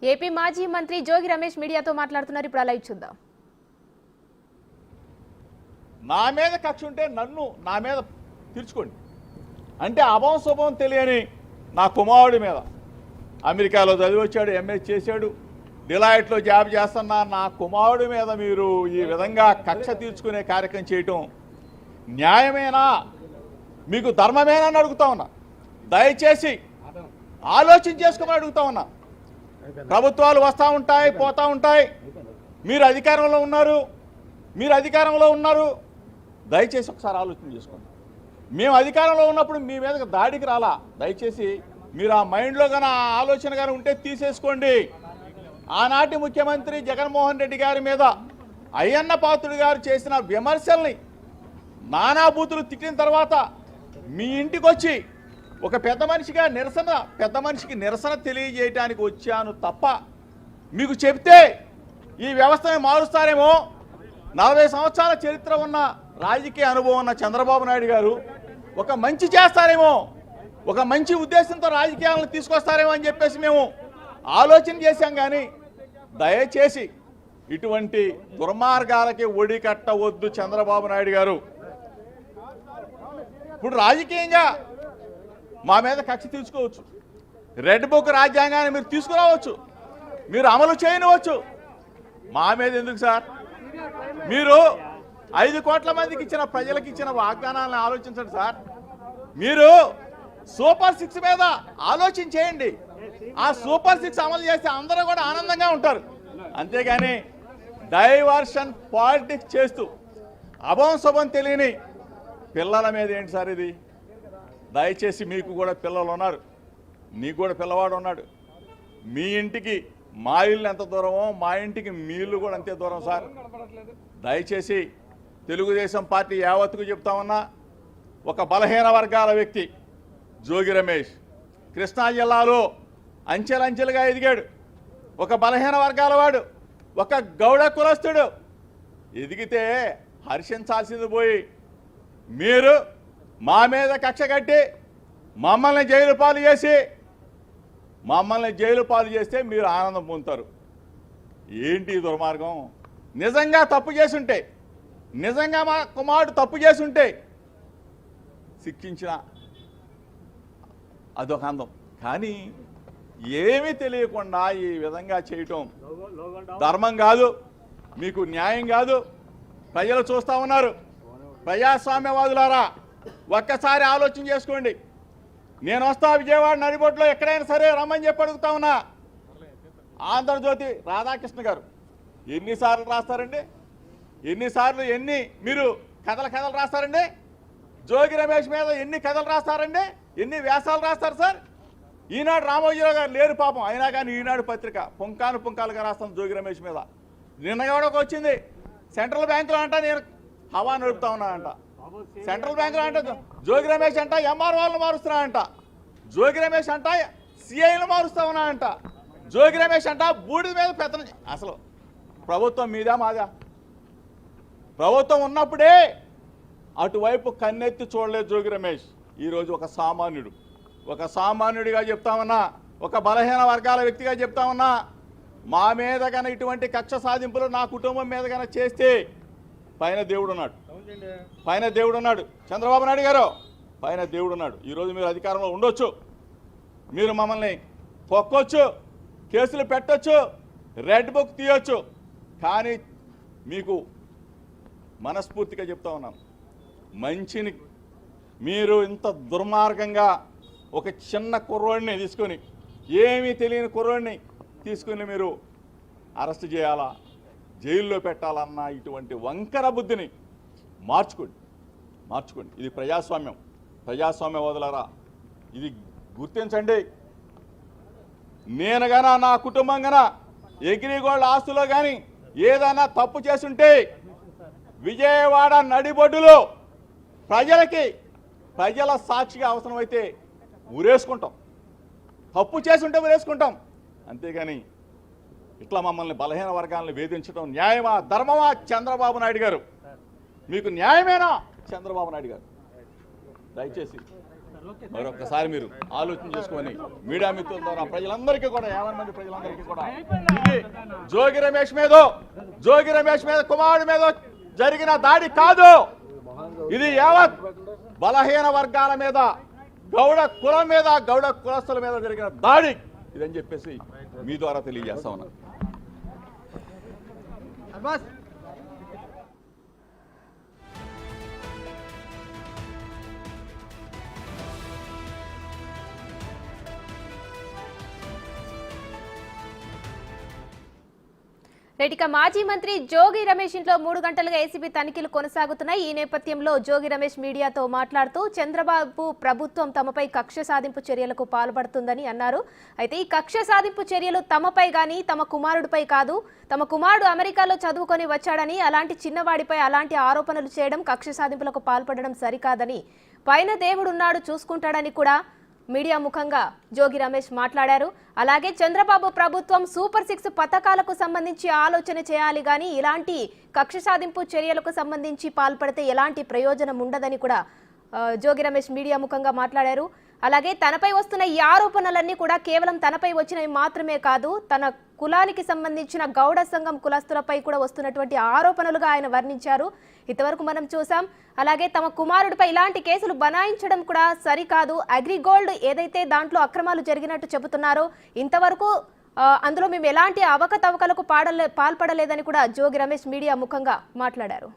AP మాజీ మంత్రి జోగి రమేష్ మీడియాతో మాట్లాడుతున్నారు. ఇప్పుడు లైవ్ చూద్దాం. నా మీద కక్ష ఉంటే నన్ను నా మీద తీర్చుకోండి అంటే అభం శుభం తెలియని నా కుమారుడి మీద అమెరికాలో చదివి వచ్చాడు, ఎంఎస్ చేశాడు, డిలాయిట్లో జాబ్ చేస్తున్న నా కుమారుడి మీద మీరు ఈ విధంగా కక్ష తీర్చుకునే కార్యక్రమం చేయటం న్యాయమేనా, మీకు ధర్మమేనా అని అడుగుతా ఉన్నా. దయచేసి ఆలోచన చేసుకోమని అడుగుతా ఉన్నా. ప్రభుత్వాలు వస్తూ ఉంటాయి, పోతూ ఉంటాయి. మీరు అధికారంలో ఉన్నారు, దయచేసి ఒకసారి ఆలోచన చేసుకోండి. మేము అధికారంలో ఉన్నప్పుడు మీ మీద దాడికి రాలా. దయచేసి మీరు ఆ మైండ్లో కానీ ఆ ఆలోచన కానీ ఉంటే తీసేసుకోండి. ఆనాటి ముఖ్యమంత్రి జగన్మోహన్ రెడ్డి గారి మీద అయ్యన్న పాత్రుడు గారు చేసిన విమర్శల్ని నానా బూతులు తిట్టిన తర్వాత మీ ఇంటికి వచ్చి ఒక పెద్ద మనిషికి నిరసన తెలియజేయడానికి వచ్చాను తప్ప మీకు చెప్తే ఈ వ్యవస్థని మారుస్తారేమో. 40 సంవత్సరాల చరిత్ర ఉన్న రాజకీయ అనుభవం ఉన్న చంద్రబాబు నాయుడు గారు ఒక మంచి చేస్తారేమో, ఒక మంచి ఉద్దేశంతో రాజకీయాలను తీసుకొస్తారేమో అని చెప్పేసి మేము ఆలోచన చేశాం. కానీ దయచేసి ఇటువంటి దుర్మార్గాలకి ఒడి కట్టవద్దు చంద్రబాబు నాయుడు గారు. ఇప్పుడు రాజకీయంగా మా మీద కక్ష తీసుకోవచ్చు, రెడ్ బుక్ రాజ్యాంగాన్ని మీరు తీసుకురావచ్చు, మీరు అమలు చేయనివచ్చు. మా మీద ఎందుకు సార్? మీరు 5 కోట్ల మందికి ఇచ్చిన ప్రజలకు ఇచ్చిన వాగ్దానాలను ఆలోచించండి సార్. మీరు సూపర్ 6 మీద ఆలోచన చేయండి. ఆ సూపర్ 6 అమలు చేస్తే అందరూ కూడా ఆనందంగా ఉంటారు. అంతేగాని డైవర్షన్ పాలిటిక్స్ చేస్తూ అభం శుభం తెలియని పిల్లల మీద ఏంటి సార్ ఇది? దయచేసి మీకు కూడా పిల్లలు ఉన్నారు, నీకు కూడా పిల్లవాడు ఉన్నాడు. మీ ఇంటికి మా ఇల్లు ఎంత దూరమో మా ఇంటికి మీ ఇల్లు కూడా అంతే దూరం సార్. దయచేసి తెలుగుదేశం పార్టీ యావత్తుకు చెప్తా ఉన్నా, ఒక బలహీన వర్గాల వ్యక్తి జోగి రమేష్ కృష్ణా జిల్లాలో అంచెలంచెలుగా ఎదిగాడు. ఒక బలహీన వర్గాల వాడు, ఒక గౌడ కులస్తుడు ఎదిగితే హర్షించాల్సింది పోయి మీరు మా మీద కక్ష కట్టి మమ్మల్ని జైలు పాలు చేస్తే మీరు ఆనందం పొందుతారు. ఏంటి దుర్మార్గం? నిజంగా తప్పు చేసుంటే, నిజంగా మా కుమారుడు తప్పు చేసుంటే శిక్షించిన అదొక అందం. కానీ ఏమీ తెలియకుండా ఈ విధంగా చేయటం ధర్మం కాదు, మీకు న్యాయం కాదు. ప్రజలు చూస్తూ ఉన్నారు. ప్రజాస్వామ్యవాదులారా ఒక్కసారి ఆలోచన చేసుకోండి. నేను వస్తా విజయవాడ నడిబొట్టులో ఎక్కడైనా సరే రమ్మని చెప్పి అడుగుతా ఉన్నా. ఆంధ్రజ్యోతి రాధాకృష్ణ గారు ఎన్నిసార్లు రాస్తారండి? ఎన్ని మీరు కథలు రాస్తారండి? జోగి రమేష్ మీద ఎన్ని కథలు రాస్తారండి? ఎన్ని వ్యాసాలు రాస్తారు సార్? ఈనాడు రామోజీరావు గారు లేరు పాపం, అయినా కానీ ఈనాడు పత్రిక పుంకాలుగా రాస్తాను జోగి రమేష్ మీద. నిన్న కూడా వచ్చింది, సెంట్రల్ బ్యాంకులో అంట నేను హవా నడుపుతా ఉన్నానంట. సెంట్రల్ బ్యాంకులో అంట జోగి రమేష్ అంట ఎంఆర్ఓలను మారుస్తున్నా అంట, జోగి రమేష్ అంట సిఐలు మారుస్తా ఉన్నా అంట, జోగి రమేష్ అంట బూడిద మీద పెత్తనం. అసలు ప్రభుత్వం మీదా మాదా? ప్రభుత్వం ఉన్నప్పుడే అటువైపు కన్నెత్తి చూడలేదు జోగి రమేష్. ఈరోజు ఒక సామాన్యుడిగా చెప్తా ఉన్నా, ఒక బలహీన వర్గాల వ్యక్తిగా చెప్తా ఉన్నా, మా మీద కన్నా ఇటువంటి కక్ష సాధింపులు నా కుటుంబం మీద కన్నా చేస్తే పైన దేవుడు ఉన్నాడు. చంద్రబాబు నాయుడు గారు పైన దేవుడు ఉన్నాడు. ఈరోజు మీరు అధికారంలో ఉండొచ్చు, మీరు మమ్మల్ని పొక్కొచ్చు, కేసులు పెట్టొచ్చు, రెడ్ బుక్ తీయొచ్చు. కానీ మీకు మనస్ఫూర్తిగా చెప్తా ఉన్నాను, మంచిని మీరు ఇంత దుర్మార్గంగా ఒక చిన్న కుర్రోడిని తీసుకొని, ఏమీ తెలియని కుర్రోడిని తీసుకుని మీరు అరెస్ట్ చేయాలా, జైల్లో పెట్టాలన్న ఇటువంటి వంకర బుద్ధిని మార్చుకోండి. ఇది ప్రజాస్వామ్యవాదులారా, ఇది గుర్తించండి. నేను గానా నా కుటుంబం గానా ఎగిరిగోళ్ళ ఆస్తులో కానీ ఏదైనా తప్పు చేసుంటే విజయవాడ నడిబొడ్డులో ప్రజల సాక్షిగా అవసరమైతే ఊరేసుకుంటాం, తప్పు చేసుంటే ఊరేసుకుంటాం. అంతేగాని ఇట్లా మమ్మల్ని బలహీన వర్గాలను వేధించడం న్యాయమా, ధర్మమా? చంద్రబాబు నాయుడు గారు మీకు న్యాయమేనా? చంద్రబాబు నాయుడు గారు దయచేసి మరొకసారి మీరు ఆలోచన చేసుకొని మీడియా మిత్రుల ద్వారా ప్రజలందరికీ కూడా 50 మంది ప్రజలందరికీ కూడా ఇది జోగి రమేష్ మీద కుమారుడి మీద జరిగిన దాడి కాదు. ఇది యావత్ బలహీన వర్గాల మీద, గౌడ కులం మీద, గౌడ కులస్తుల మీద జరిగిన దాడి ఇదని చెప్పేసి మీ ద్వారా తెలియజేస్తా ఉన్నాను. ఇక మాజీ మంత్రి జోగి రమేష్ ఇంట్లో 3 గంటలుగా ఏసీబీ తనిఖీలు కొనసాగుతున్నాయి. ఈ నేపథ్యంలో జోగి రమేష్ మీడియాతో మాట్లాడుతూ చంద్రబాబు ప్రభుత్వం తమపై కక్ష సాధింపు చర్యలకు పాల్పడుతుందని అన్నారు. అయితే ఈ కక్ష సాధింపు చర్యలు తమపై గాని తమ కుమారుడిపై కాదు. తమ కుమారుడు అమెరికాలో చదువుకొని వచ్చాడని, అలాంటి చిన్నవాడిపై అలాంటి ఆరోపణలు చేయడం, కక్ష సాధింపులకు పాల్పడడం సరికాదని, పైన దేవుడున్నాడు చూసుకుంటాడని కూడా మీడియా ముఖంగా జోగి రమేష్ మాట్లాడారు. అలాగే చంద్రబాబు ప్రభుత్వం సూపర్ 6 పథకాలకు సంబంధించి ఆలోచన చేయాలి గాని ఇలాంటి కక్ష సాధింపు చర్యలకు సంబంధించి పాల్పడితే ఎలాంటి ప్రయోజనం ఉండదని కూడా జోగి రమేష్ మీడియా ముఖంగా మాట్లాడారు. అలాగే తనపై వస్తున్న ఈ ఆరోపణలన్నీ కూడా కేవలం తనపై వచ్చినవి మాత్రమే కాదు, తన కులానికి సంబంధించిన గౌడ సంఘం కులస్తులపై కూడా వస్తున్నటువంటి ఆరోపణలుగా ఆయన వర్ణించారు. ఇంతవరకు మనం చూసాం. అలాగే తమ కుమారుడిపై ఇలాంటి కేసులు బనాయించడం కూడా సరికాదు. అగ్రిగోల్డ్ ఏదైతే దాంట్లో అక్రమాలు జరిగినట్టు చెబుతున్నారో ఇంతవరకు అందులో మేము ఎలాంటి అవకతవకలకు పాల్పడలేదని కూడా జోగి రమేష్ మీడియా ముఖంగా మాట్లాడారు.